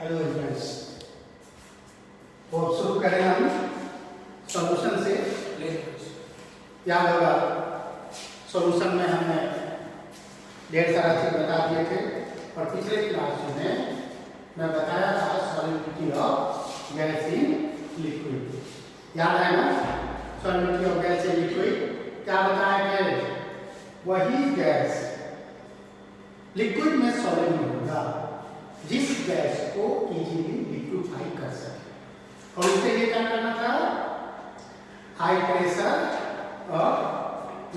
Hello friends, तो अब शुरू करें हम सॉल्यूशन से। याद होगा सॉल्यूशन में हमने ढेर सारा चीज बता दिए थे और पिछले क्लास में मैं बताया था solubility of gas in liquid. याद है ना? Solubility of gas in liquid क्या बताया गया? वही गैस लिक्विड में सॉल्युबल होगा जिस गैस को इजीली लिक्विफाई कर सके, और उसके लिए क्या करना था? हाई प्रेशर और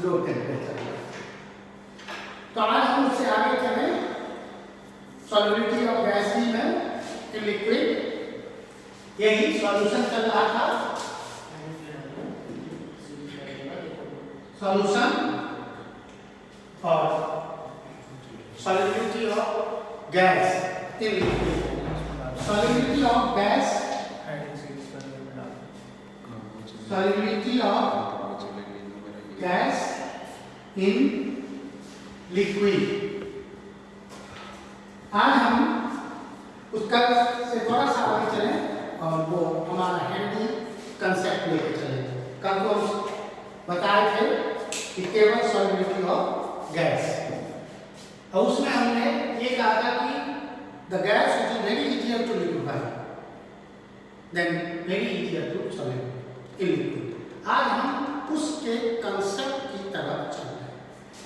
लो टेम्परेचर। तो आज हम उससे आगे चलें। सॉल्युबिलिटी ऑफ गैस में इन लिक्विड, यही सॉल्यूशन चल रहा था। सॉल्यूशन और solubility of gas in liquid. Solubility of gas. Solubility of gas in liquid. आज हम उसका से थोड़ा सा आगे चलें और वो हमारा हेल्दी कंसेप्ट लेके चलेंगे। कल को हम बताए थे कि केवल solubility of gas, और उसमें हमने ये कहा था कि the gas which is very easier to liquefy than very easier to solute in liquid. आज हम उसके कंसेप्ट की तरफ चल रहे हैं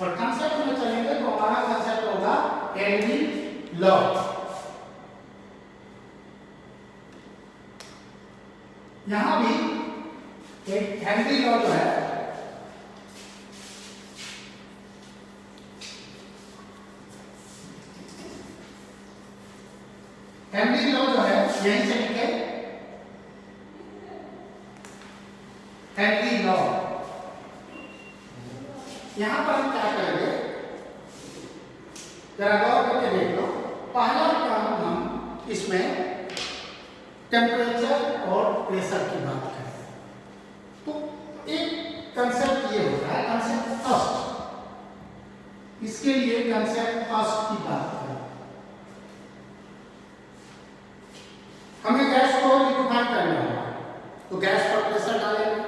और कंसेप्ट में चलेंगे तो हमारा कंसेप्ट होगा हेनरी लॉ। यहां भी एक हेनरी लॉ जो है, हेनरी लॉ जो है यहीं से लिखे, हेनरी लॉ। यहां पर हम क्या करेंगे जरा गौर करके देख लो। पहला काम हम इसमें टेम्परेचर और प्रेशर की बात करें तो एक कंसेप्ट ये होता है, कंसेप्ट फर्स्ट। इसके लिए कंसेप्ट फर्स्ट की बात करें। हमें गैस को लिक्विफाई करना होगा तो गैस पर प्रेशर डालेंगे।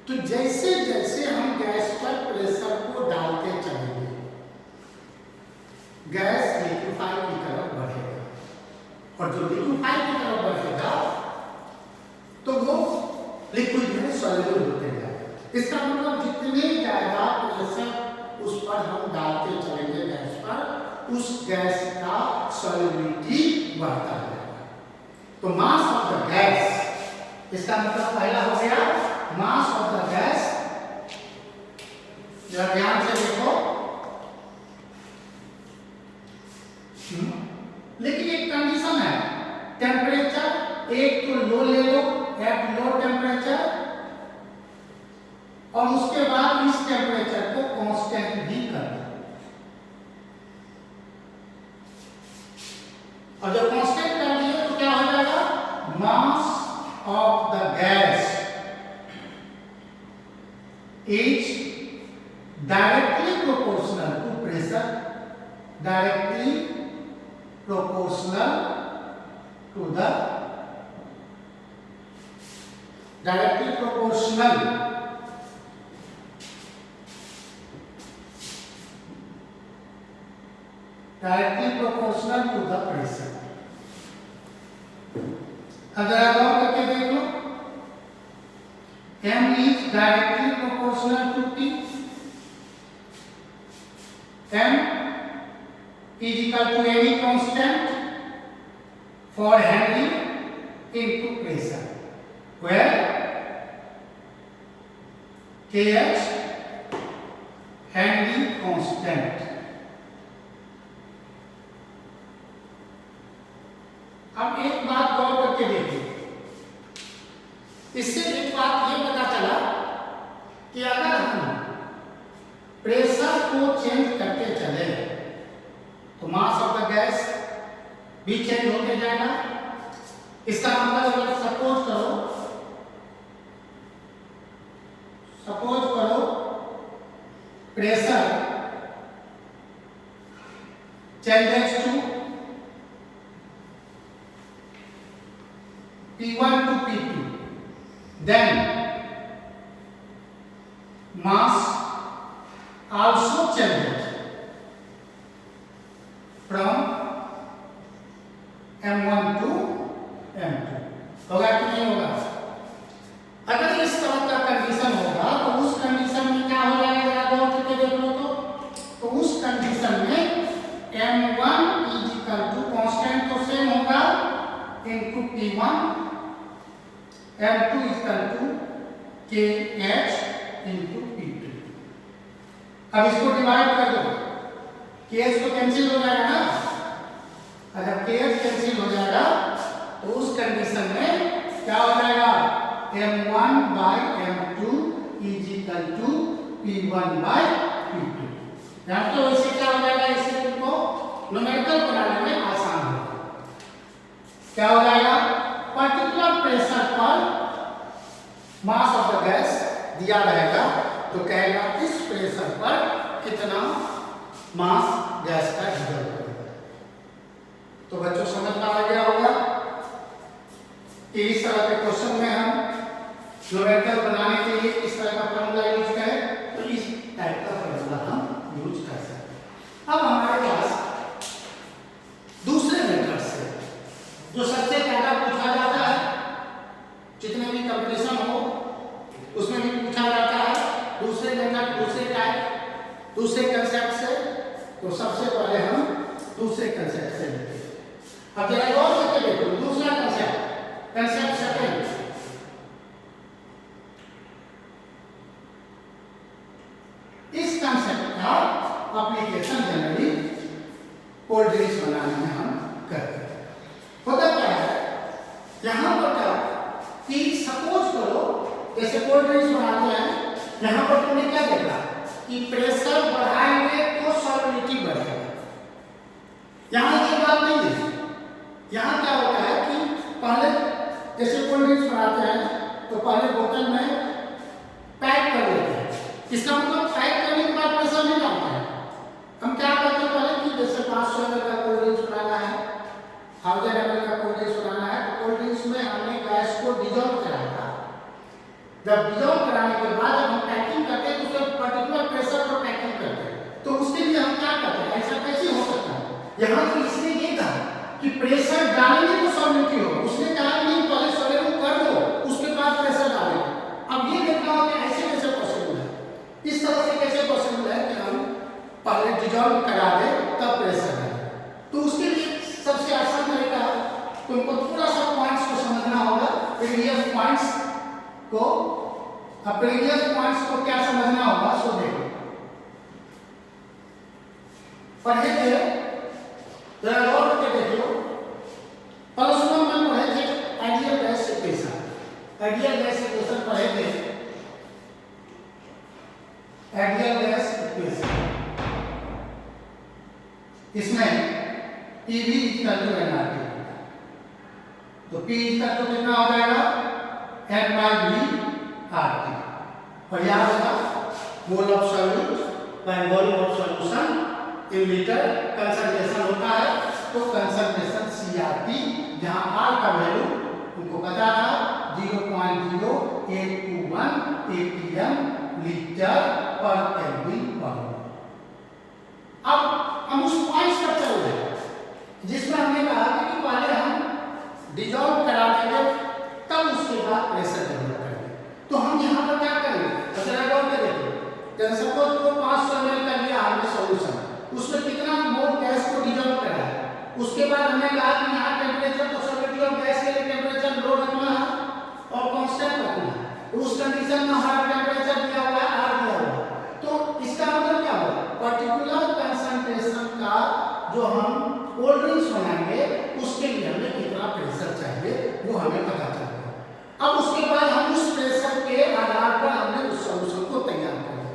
तो जैसे जैसे हम गैस पर प्रेशर को डालते चलेंगे गैस लिक्विफाई की तरफ बढ़ेगा, और जो लिक्विफाई की तरफ बढ़ेगा तो वो लिक्विड में सॉल्युबल होते जाएगा। इसका मतलब जितने ज्यादा प्रेशर उस पर हम डालते चलेंगे गैस पर, उस गैस का सॉल्युबिलिटी बढ़ता है। तो मास ऑफ द गैस, इसका मतलब पहला हो गया मास ऑफ द गैस। जरा ध्यान से देखो, लेकिन एक कंडीशन है, टेम्परेचर एक तो लो ले लो, एट लो टेम्परेचर, और उसके बाद इस टेम्परेचर को कांस्टेंट भी कर दो। और जब कांस्टेंट कर दिए तो क्या हो जाएगा? Mass of the gas is directly proportional to pressure, directly proportional to the directly proportional to the pressure. अगर गौर करके देख लो, m is directly proportional to T, m is equal to any constant for Henry into pressure, where kh Henry constant। अब एक बात गौर करके देखिए, इससे एक बात ये पता चला कि अगर हम प्रेशर को चेंज करते चले तो मास ऑफ द गैस भी चेंज होते जाएगा। इसका मतलब अगर सपोज करो pressure changes to P1 to P2, then mass also changes from M1 to M2। होगा कि नहीं होगा? अगर इस तरह का कंडीशन होगा तो उस कंडीशन में क्या हो जाएगा, जरा गौर करके देख लो तो उस कंडीशन में M1 is equal to constant तो सेम होगा into P1, M2 is equal to KH into P2। अब इसको डिवाइड कर दो, KH तो कैंसिल हो जाएगा ना। अगर KH कैंसिल हो जाएगा तो उस कंडीशन में क्या हो जाएगा, M1 by M2 is equal to P1 by P2। यहाँ तो इससे क्या हो जाएगा, इससे तुमको न्यूमेरिकल बनाने में आसान होगा। क्या हो जाएगा, पर्टिकुलर प्रेशर पर मास ऑफ द गैस दिया रहेगा तो कहेगा इस प्रेशर पर कितना मास गैस का डिजॉल्व करेगा। तो बच्चों समझ में आ गया होगा कि इस तरह के क्वेश्चन में हम न्यूमेरिकल बनाने के लिए किस तरह का फॉर्मूला यूज करें, तो इस टाइप का फॉर्मूला हम यूज कर सकते हैं। अब हमारे पास दूसरे मेथड से जो सबसे ज्यादा पूछा जाता है, जितने भी कंपटीशन हो उसमें भी पूछा जाता है, दूसरे मेथड, दूसरे टाइप, दूसरे कंसेप्ट से, तो सबसे पहले हम दूसरे कंसेप्ट से लेते हैं। अब जरा गौर करके देखो दूसरा कंसेप्ट, कंसेप्ट सेकंड। इस कंसेप्ट का एप्लीकेशन जनरली कोल्ड ड्रिंक्स बनाने में हम करते हैं। होता क्या है, यहां पर क्या कि सपोज करो जैसे कोल्ड ड्रिंक्स बनाते हैं, यहां पर तुमने क्या देखा कि प्रेशर बढ़ाएंगे तो सॉल्युबिलिटी बढ़ेगा। यहां ये बात नहीं है, यहां क्या होता है कि पहले जैसे कोल्ड ड्रिंक्स बनाते हैं तो पहले बोतल में पैक कर लेते हैं। इसका मतलब पैक करने के बाद प्रेशर नहीं डालते हैं। हम क्या करते हैं पहले कि जैसे 500 ml का कोल्ड ड्रिंक्स बनाना है, 1000 ml का कोल्ड ड्रिंक्स बनाना है, तो कोल्ड ड्रिंक्स में हमने गैस को डिजॉल्व कराया। जब डिजॉल्व कराने के बाद जब हम पैकिंग करते हैं तो उसके पर्टिकुलर प्रेशर पर पैकिंग करते हैं। तो उसके लिए हम क्या करते हैं, ऐसा कैसे हो सकता है, यहाँ तो इसने ये कहा कि प्रेशर डालेंगे तो सॉल्युबिलिटी होगा। उसने कहा कि नहीं पहले सॉल्युबल कर दो उसके बाद प्रेशर डालेंगे। अब ये देखना होगा कि ऐसे कैसे पॉसिबल है, इस तरह से कैसे पॉसिबल है कि हम पहले डिजॉल्व करा दे तब प्रेशर डालें। तो उसके लिए सबसे आसान तरीका है, तुमको थोड़ा सा पॉइंट्स को समझना होगा। प्रीवियस पॉइंट्स को क्या समझना होगा, सो देखो पढ़े थे, जरा गौर करके देख लो। प्लस 1 में पढ़े थे ideal gas equation, ideal gas equation पढ़े थे, आइडियल गैस इक्वेशन। इसमें PV इक्वल टू nRT, तो P इक्वल टू कितना हो जाएगा, N by V RT। और याद होगा mole of solute by volume of solution in litre concentration होता है, तो कंसंट्रेशन CRT, जहां R का वैल्यू उनको पता था 0.0821 atm लीटर पर केल्विन पर। अब हम उस पॉइंट्स पर चल रहे हैं जिसमें हमने कहा कि पहले हम डिजॉल्व करा देंगे तब उसके बाद प्रेशर डेवलप करेंगे। तो हम यहाँ पर क्या करेंगे, जरा गौर करके देखो। सपोज तो 500 ml का लिया हमने सॉल्यूशन, उसमें कितना मोल गैस को डिजॉल्व करा है, उसके बाद हमने कहा कि यहाँ टेम्परेचर तो सॉल्युबिलिटी ऑफ गैस के लिए टेम्परेचर लो रखना है और कांस्टेंट रखना है। उस कंडीशन में हमारा टेम्परेचर दिया हुआ है, R दिया हुआ है। तो इसका मतलब क्या हुआ, पर्टिकुलर कंसंट्रेशन का जो हम कोल्ड ड्रिंक्स बनाएंगे उसके लिए हमें कितना प्रेशर चाहिए वो हमें पता चलेगा। अब उसके बाद हम उस प्रेशर के आधार पर हमने उस सॉल्यूशन को तैयार कर लिया।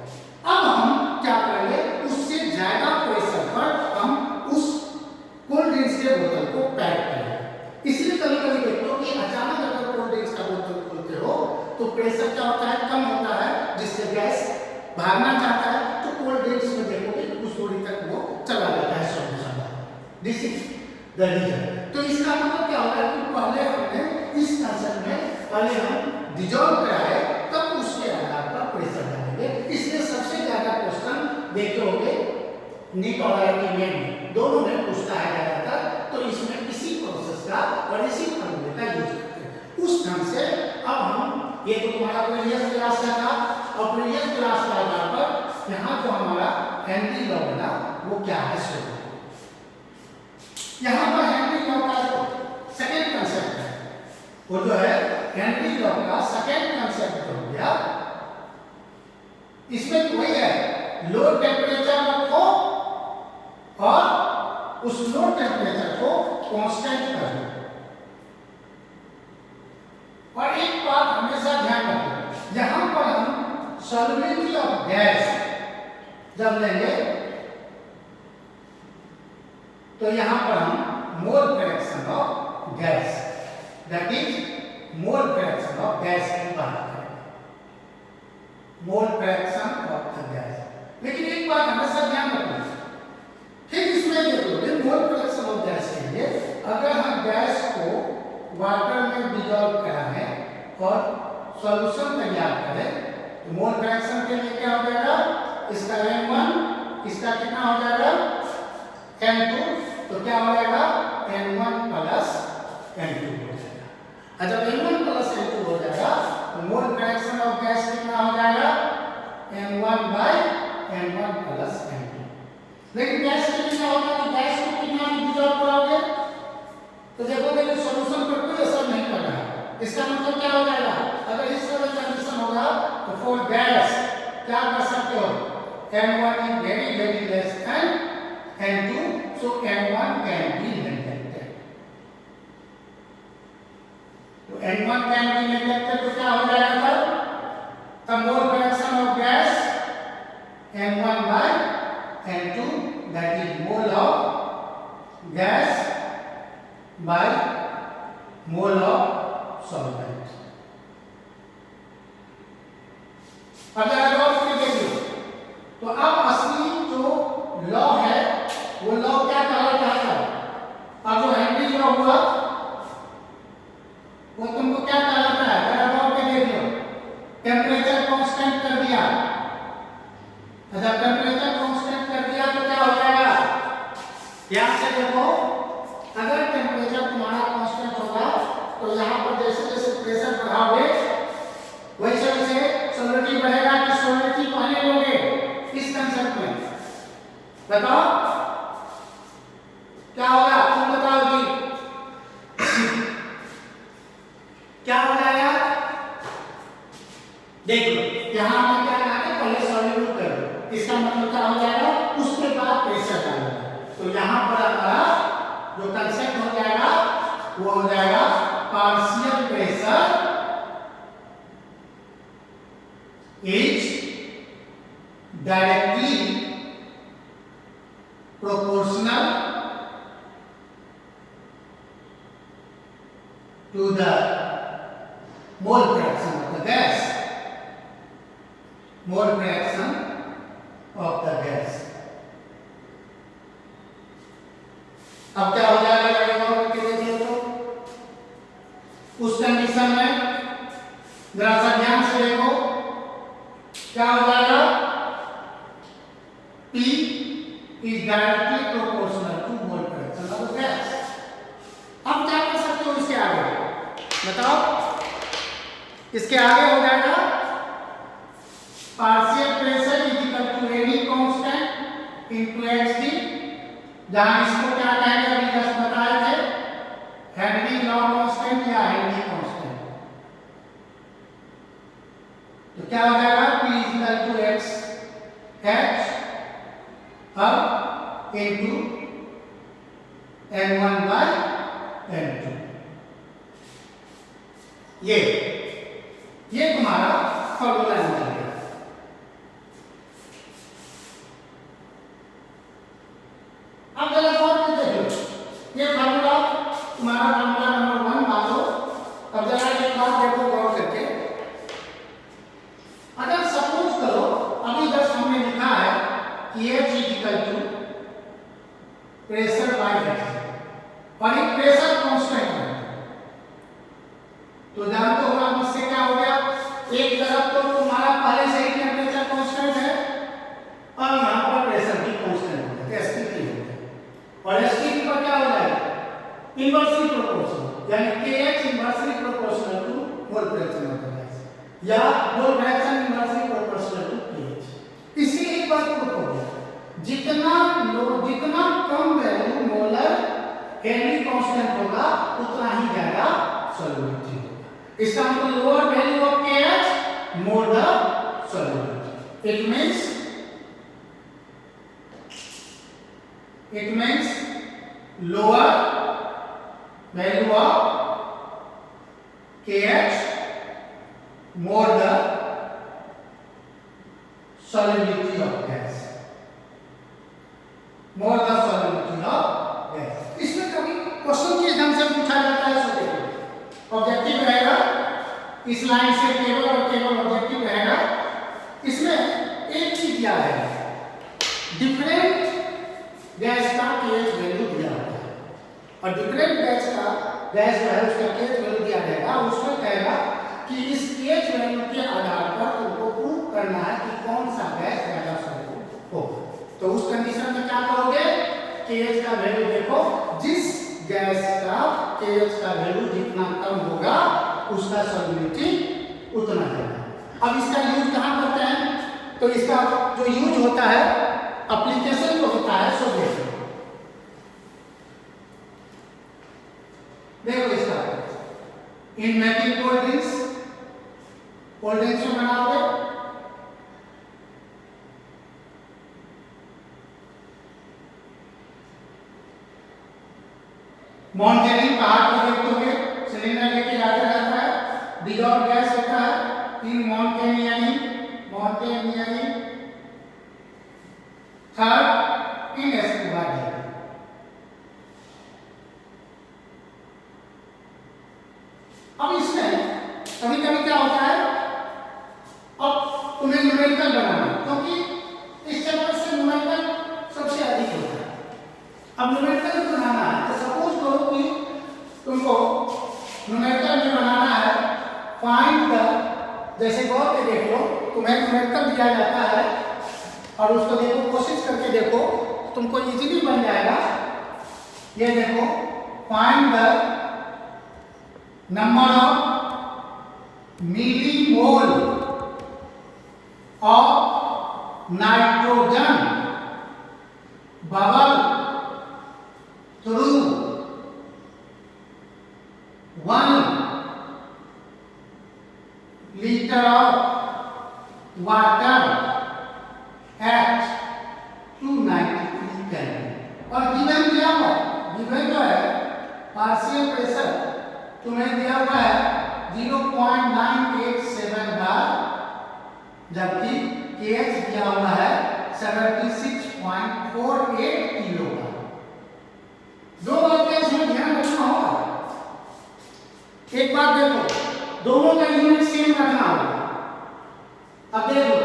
अब हम क्या करेंगे, उससे ज्यादा प्रेशर पर हम उस कोल्ड ड्रिंक्स के बोतल को पैक करेंगे। इसलिए कभी कभी देखो कि अचानक अगर कोल्ड ड्रिंक्स का बोतल खोलते हो तो प्रेशर क्या होता है, कम होता है, जिससे गैस भागना चाहता है। तो कोल्ड ड्रिंक्स में देखोगे कुछ दूरी तक वो चला जाता है solution. This is the reason. तो इसका मतलब क्या होता है कि पहले हमने इस कंसेप्ट पहले हम डिजॉल्व कराए तब उसके आधार पर प्रेशर डालेंगे। इसलिए सबसे ज्यादा क्वेश्चन देखे होंगे नीट और आईआईटी में दोनों में पूछता है ज्यादातर, तो इसमें इसी प्रोसेस का और इसी फॉर्मूले का यूज करते हैं। उस ढंग से अब हम ये तो तुम्हारा प्रीवियस क्लास का था और प्रीवियस क्लास के आधार पर यहाँ जो हमारा हेनरी लॉ बना वो क्या है सो यहाँ पर हेनरी लॉ का सेकेंड कंसेप्ट है, वो जो है हेनरी लॉ का सेकेंड कंसेप्ट हो गया। इसमें वही है लो टेम्परेचर रखो और उस लो टेम्परेचर को कांस्टेंट कर दो। और एक बात हमेशा ध्यान रखो, यहां पर हम सॉल्युबिलिटी ऑफ गैस जब लेंगे तो यहां पर हम मोल fraction of gas, that is mole fraction of gas की बात करेंगे, मोल फ्रैक्शन ऑफ द गैस। लेकिन एक बात हमेशा ध्यान रखना, फिर इसमें देखो मोल फ्रैक्शन ऑफ गैस के लिए अगर हम गैस को वाटर में डिजॉल्व कराएं और सॉल्यूशन तैयार करें तो मोल फ्रैक्शन के लिए क्या हो जाएगा, इसका n1, इसका कितना हो जाएगा n2, तो क्या हो जाएगा n1 प्लस n2 हो जाएगा। और जब n1 प्लस n2 हो जाएगा तो मोल फ्रैक्शन ऑफ गैस कितना हो जाएगा n1 bye n1 plus n2। लेकिन गैस के लिए क्या होगा कि गैस को कितना डिजॉल्व कराओगे तो देखोगे कि सॉल्यूशन पर कोई असर नहीं पड़ रहा है। इसका मतलब क्या हो जाएगा, अगर इस तरह का कंडीशन होगा तो फॉर गैस क्या कर सकते हो, n1 is very less than n2, so n1 can be neglected। तो n1 can be neglected तो क्या हो जाएगा तब मोल fraction of gas n1 by n2, that is mole of gas by mole of solvent। अगर गौर से देखिए तो अब असली जो लॉ है वो लॉ क्या कहलाता है, अब जो हेनरी लॉ हुआ वो तुमको क्या कहलाता है, अगर गौर से देख लो टेम्परेचर कांस्टेंट कर दिया, अच्छा टेम्परेचर कांस्टेंट कर दिया तो क्या हो जाएगा, ध्यान से देखो अगर टेम्परेचर तुम्हारा कांस्टेंट होगा तो यहाँ पर जैसे जैसे प्रेशर बढ़ाओगे वैसे वैसे सॉल्युबिलिटी बढ़ेगा कि सॉल्युबिलिटी पहले लोगे इस कंसेप्ट में, बताओ क्या होगा, तुम बताओ जी क्या हो जाएगा। देख लो यहाँ हमने क्या कहा है, पहले सॉल्युबल कर दो, इसका मतलब क्या हो जाएगा उसके बाद प्रेशर डालना। तो यहाँ पर हमारा जो कंसेप्ट हो जाएगा वो हो जाएगा partial pressure is directly proportional to the mole fraction of the gas, mole fraction of the gas। अब क्या हो जाएगा उस कंडीशन में, जरा सा ध्यान से देखो क्या हो जाएगा, P is directly proportional to mole fraction of gas। अब क्या कर सकते हो इसके आगे बताओ, इसके आगे हो जाएगा partial pressure is equal to any constant into hd, जहां इसको क्या कहेंगे अभी जस्ट बताए थे हेनरी लॉ कांस्टेंट या हेनरी कांस्टेंट। तो क्या हो जाएगा P is equal to x h अब into n1 by n2, ये तुम्हारा फॉर्मूला निकल गया। अब जरा गौर से देख लो ये फॉर्मूला तुम्हारा फॉर्मूला नंबर 1 मान लो। अब जरा एक बात देखो गौर करके, अगर सपोज करो अभी जस्ट हमने लिखा है कि H is equal to pressure by h और एक प्रेशर कांस्टेंट है तो जानते हो इनवर्सली प्रोपोर्शनल, यानी KH inversely proportional to mole fraction of the gas, या mole fraction inversely proportional to KH। इससे एक बात को हो गया, जितना कम वैल्यू मोलर हेनरी कांस्टेंट होगा उतना ही ज्यादा सॉल्युबिलिटी होगा। इसका मतलब lower value of KH more the solubility. It means lower value of KH more the solubility of gas, more the solubility of gas। इसमें कभी क्वेश्चन के ढंग से पूछा जाता है, सो देखो ऑब्जेक्टिव रहेगा, इस लाइन से केवल और केवल ऑब्जेक्टिव रहेगा। इसमें एक चीज दिया है, डिफरेंट गैस का KH वैल्यू दिया होता है, और डिफरेंट गैस जो है उसका KH वैल्यू दिया जाएगा। उसमें कहेगा कि इस KH वैल्यू के आधार पर तुमको प्रूव करना है कि कौन सा गैस ज्यादा सॉल्युबल होगा। तो उस कंडीशन में क्या करोगे, KH का वैल्यू देखो, जिस गैस का KH का वैल्यू जितना कम होगा उसका सॉल्युबिलिटी उतना ज्यादा। अब इसका यूज कहाँ करते हैं, तो इसका जो यूज होता है, एप्लीकेशन जो होता है, सो देखो इसका इन मेकिंग कोल्ड ड्रिंक्स में बनाओगे, माउंटेनिंग पहाड़ पर देखोगे सिलेंडर लेके जाता रहता है, डिजॉल्व गैस होता है in mountaineering, third in scuba diving. अब इसमें कभी कभी क्या होता है, अब तुम्हें न्यूमेरिकल बनाना, क्योंकि इस चैप्टर से न्यूमेरिकल सबसे अधिक होता है। अब न्यूमेरिकल बनाना है तो सपोज करो कि तुमको न्यूमेरिकल में बनाना है फाइंड द, जैसे गौर से देख लो, तुम्हें न्यूमेरिकल दिया जाता है और उसको देखो, कोशिश करके देखो, तुमको इजीली बन जाएगा। ये देखो, find the number of millimole of nitrogen bubble through 1 litre of water at 293 kelvin. और गिवन दिया हुआ है, गिवन जो है पार्शियल प्रेशर तुम्हें दिया हुआ है 0.987 बार, जबकि KH दिया हुआ है 76.48 किलो बार। दो बातें इसमें ध्यान रखना होगा। एक बात देखो, दोनों का यूनिट सेम रखना होगा। अब देखो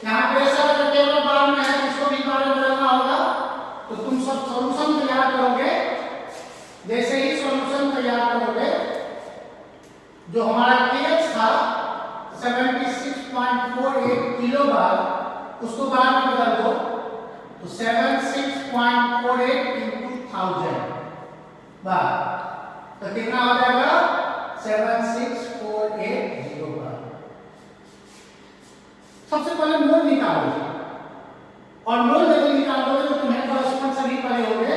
यहाँ प्रेशर अगर केवल बार में है, इसको भी बार में रखना होगा। तो तुम सब सॉल्यूशन तैयार करोगे, जैसे ही सॉल्यूशन तैयार करोगे, जो हमारा KH था 76.48 किलो बार, उसको बार में बदल दो तो 76.48 into 1000 बार, तो कितना हो जाएगा 76480 बार। सबसे पहले मोल निकालो, और मोल यदि निकालोगे तो तुम्हें करस्पॉन्ड सभी पढ़े होंगे,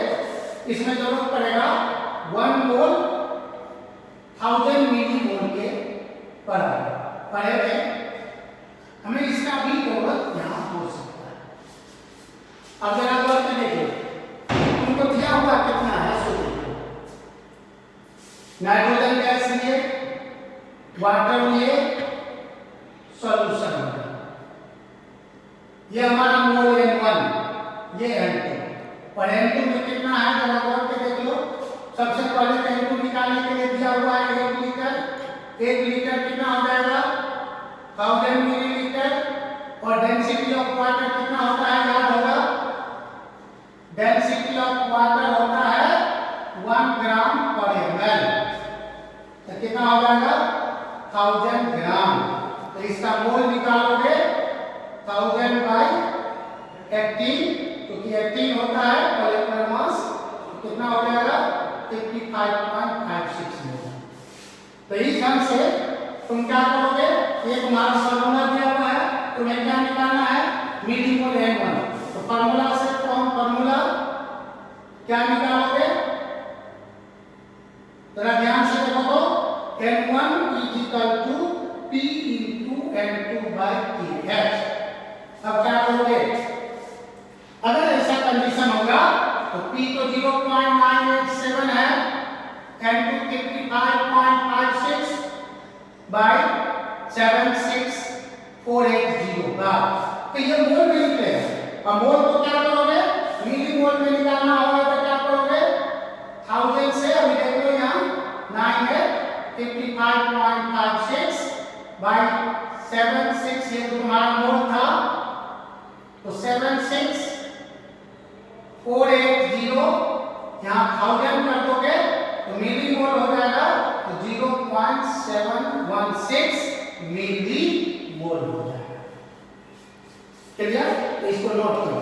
इसमें जरूरत पड़ेगा 1 मोल 1000 मिलीमोल के बराबर पढ़े थे। हमें इसका भी जरूरत यहाँ हो सकता है। अब जरा गौर से देखिए, तुमको दिया हुआ कितना है, सो देखो, नाइट्रोजन गैस लिए, वाटर लिए, सॉल्यूशन में, ये हमारा मोल N1, ये N2, और N2 में कितना है जरा गौर से देख लो। सबसे पहले N2 निकालने के लिए दिया हुआ है 1 लीटर। 1 लीटर कितना हो जाएगा 1000 मिलीलीटर, और डेंसिटी ऑफ वाटर कितना होता है, याद होगा, डेंसिटी ऑफ वाटर होता है 1 ग्राम पर ml, तो कितना हो जाएगा 1000 ग्राम। तो इसका मोल निकालोगे 1000 बाई 18, क्योंकि 18 होता है मोलेकुलर मास, कितना हो जाएगा 55.56 मोल। तो इस ढंग से तुम क्या करोगे, ये तुम्हारा फॉर्मूला दिया हुआ है, तुम्हें क्या निकालना है, मिलीमोल N1। तो फॉर्मूला से फॉर्मूला क्या निकालोगे, जरा ध्यान से देखो तो N1 = P × N2/kH। अब क्या करोगे, अगर ऐसा कंडीशन होगा तो P तो 0.987 है, N2 55.56 by 76480 बार, तो ये मोल में निकलेगा। अब मोल को क्या करोगे, मिली मोल में निकालना होगा तो क्या करोगे, 1000 से अभी देख लो यहाँ 9 है, 55.56 by 76, ये तो तुम्हारा मोल था, तो 76480 यहाँ 1000 कर दोगे तो मिली मोल हो जाएगा, तो 0.716 मिली मोल हो जाएगा। क्लियर, इसको नोट करो।